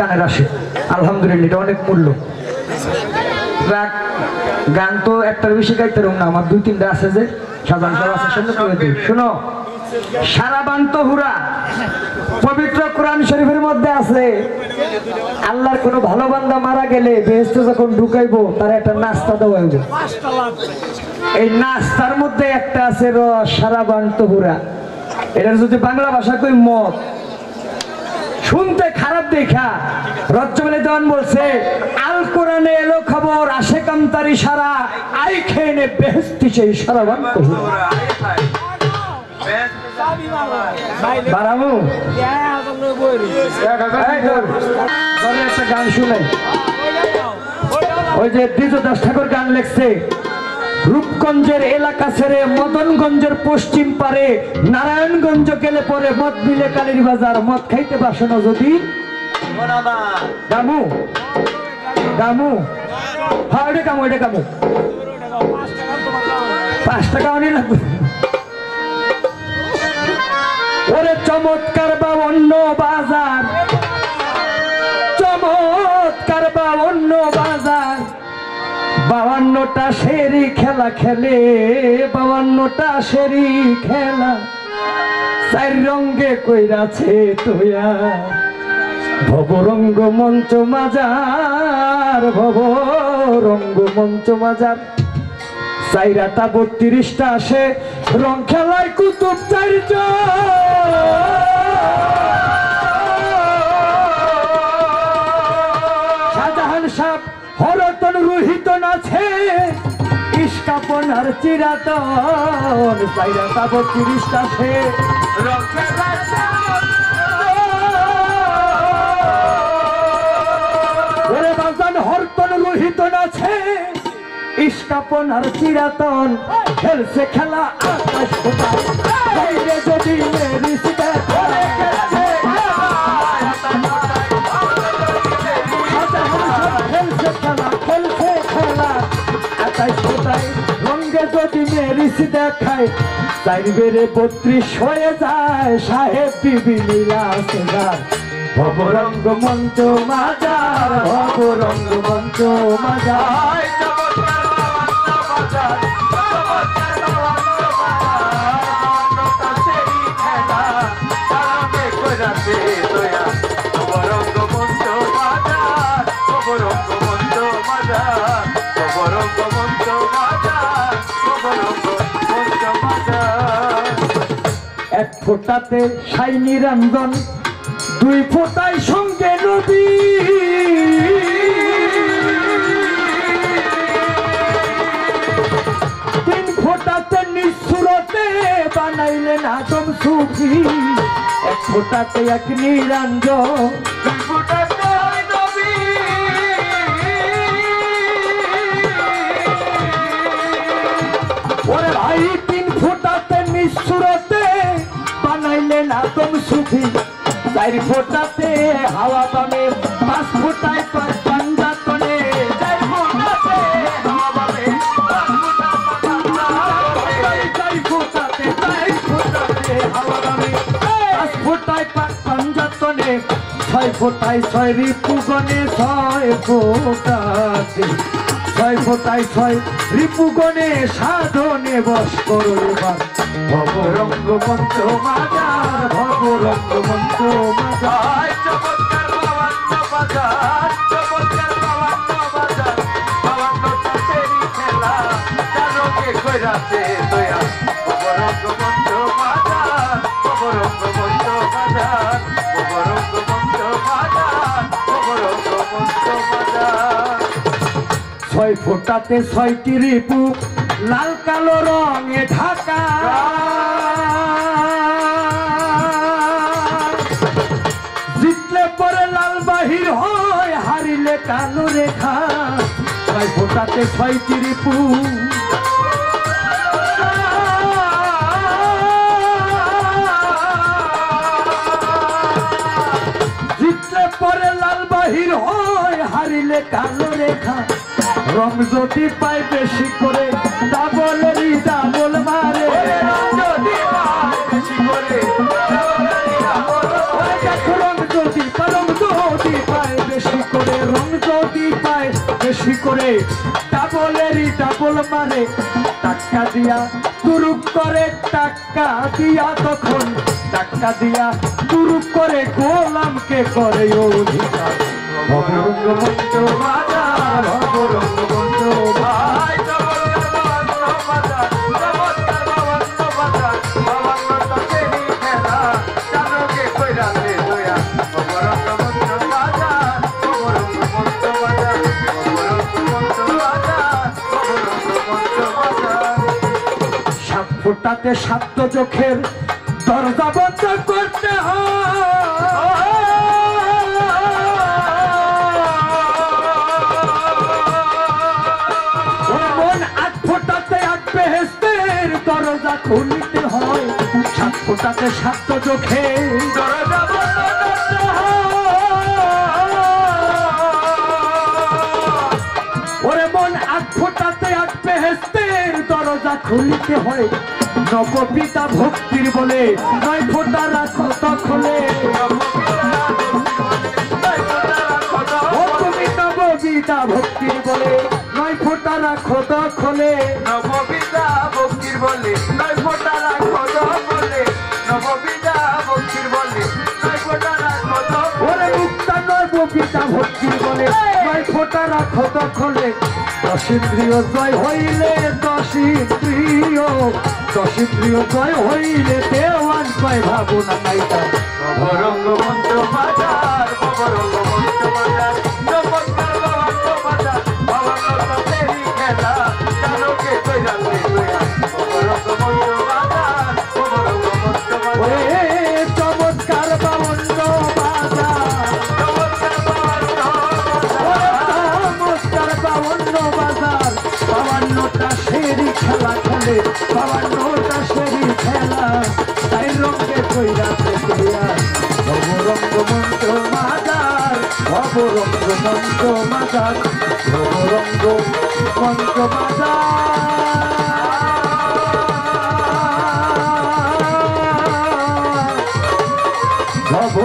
গানের আসে আলহামদুলিল্লাহ, এটা অনেক মূল্য। গান তো একটার বেশি গাইতে রুম না, আমার 2-3টা আছে যে সাধারণ সব আছে, শুনে করে দিই। শুনো, সারাবান্ত হুরা পবিত্র কোরআন শরীফের মধ্যে আছে, আল্লাহর কোন ভালো বান্দা মারা গেলে বেহেশতে যখন ঢুকাইবো তার একটা নাস্তা দেওয়া হইব। এই নাস্তার মধ্যে একটা আছে সারাবান্ত হুরা। এটার যদি বাংলা ভাষা কই মদ, শুনতে খারাপ দেখা রজ্জবেলে দেওয়ান বলছে আল কোরআনে এলো খবর আসে কামতারি সারা আই খেয়ে বেহেশতি সেই সারাবান্ত হুরা। একটা গান শুনে, ওই যে দ্বিজদাস ঠাকুর গান লেখছে, রূপগঞ্জের এলাকা ছেড়ে মদনগঞ্জের পশ্চিম পারে নারায়ণগঞ্জ গেলে পরে মদ মিলে কালীর বাজার, মদ খাইতে বাসনো যদি গামু গামু, হ্যাঁ ওইটা গামু, ওইটা গামু, 5 টাকা অনেক লাগবে। ওরে চমৎকার বা অন্য বাজার, চমৎকার বা অন্য বাজার, 52টা সেরি খেলা খেলে, 52টা সেরি খেলা 4 রঙ্গে কইরাছে তোয়া, ভবরঙ্গ মঞ্চ মাজার, ভবরঙ্গ মঞ্চ মাজার। 4টা 32টা আসে রং খেলায় কুতুব 4 জন, শাহজাহান সাহ হরতন রোহিত আছে ইস্কাপন আর চিরাতন, 4টা 32টা আসে রং খেলায় ওরে বাজান হরতন রোহিত আছে ইস্কাপন আর চিরাতন, খেলছে খেলা আকাশ কোথায় বাইরে যদি মেরিসিতে খেলছে খেলা, খেলছে খেলা আকাশ কোথায় রঙ্গে যদি মেরিস দেখায়, 4 বেড়ে 32 হয়ে যায় সাহেব বিবি লীলা। ভবরঙ্গ মঞ্চ মাজার, ভবরঙ্গ মঞ্চ মাজার। এক ফোঁটাতে সাই নিরঞ্জন, 2 ফোঁটায় সঙ্গে নবী, 3 ফোঁটাতে নিঃসুরতে বানাইলেন আদম সুফি, 1 ফোঁটাতে এক নিরঞ্জন, 2 ফোঁটাতে নবী। ওরে ভাই 3 ফোঁটাতে নিঃসুরতে বানাইলেন আদম সুফি, 4 ফোঁটাতে হাওয়া পাবে, 5 ফোঁটায় পাঞ্জাতনে, 4 ফোঁটাতে হাওয়া পাবে, 5 ফোঁটাতে হাওয়া পাবে, 5 ফোঁটায় পাঞ্জাতনে, 6 ফোঁটায় 6 রিপুগণে, 6 ফোঁটাতে 6 ফোঁটায় 6 রিপুগণে সাধনে বস করো এবার। ভবরঙ্গ মঞ্চ মাজার, ভবরঙ্গ মঞ্চ মাজার। চমৎকার 52 বাজার, চমৎকার 52 বাজার, 52টা সেরি খেলা 4 রঙে কইরাছে তোয়া, ভবরঙ্গ মঞ্চ মাজার, ভবরঙ্গ মঞ্চ মাজার, ভবরঙ্গ মঞ্চ মাজার, ভবরঙ্গ মঞ্চ মাজার। 6 ফোঁটাতে 6টি রিপু লাল কালো রঙে ঢাকা, জিতলে পরে লাল বাহির হয়, হারিলে কালো রেখা। 6 ফোঁটাতে 6টি রিপু, জিতলে পরে লাল বাহির হয়, হারিলে কালো রেখা। রং যদি পায় বেশি করে ডাবলেরই ডাবল মারে, যদি পায় বেশি করে রং যদি পায় করে রং যদি পায় বেশি করে ডাবলেরই ডাবল মারে টাকা দিয়া তুরুক করে টাকা দিয়া তখন টাকা দিয়া তুরুক করে গোলামকে করে অধিকার ভবরঙ্গ মঞ্চ বাজার ভবরঙ্গ মঞ্চ ভাই ফোটাতে সাত চোখের দরজা বন্ধ করতে মন আট ফোটাতে আট বেহেস্তের দরজা খুলতে হয় সাত ফোটাতে সাত চোখের দরজা বন্ধ করতে ওরে মন আট ফোটাতে আট বেহেস্তের দরজা খুলিতে হয় নববিতা ভক্তির বলে নয় ফোটা রাখো তখলে তুমি নববিতা ভক্তির বলে নয় ফোটা রাখো তখলে নববিতা ভক্তির বলে নয় ফোটা রাখো তখলে নববিতা ভক্তির বলে নয় ফোটা রাখো ওরে মুক্তা নববিতা ভক্তির বলে নয় ফোটা রাখো তখলে দশিন্দ্রিয় জয় হইলে দশিন্দ্রিয় জয় হইলে দেওয়ান কয় ভাবনা নাইতা ভবরঙ্গ মঞ্চ বাজার ভবরঙ্গ মঞ্চ বাজার নমস্কার ভবরঙ্গ বাজার ভবরঙ্গ তেরি খেলা জানোকে কইরাতে কইরা ভবরঙ্গ মঞ্চ বাজার ভবরঙ্গ মঞ্চ বাজার ওরে চমৎকার বাবন্ন বাজার নমস্কার ভবরঙ্গ চমৎকার বাবন্ন বাজার 52টা সেরি খেলা খেলে 52টা সেরি খেলা তাই রঙে কইরাতে কইরা ভবরঙ্গ মঞ্চ বাজার ভবরঙ্গ মঞ্চ বাজার ভবরঙ্গ মঞ্চ বাজার ভব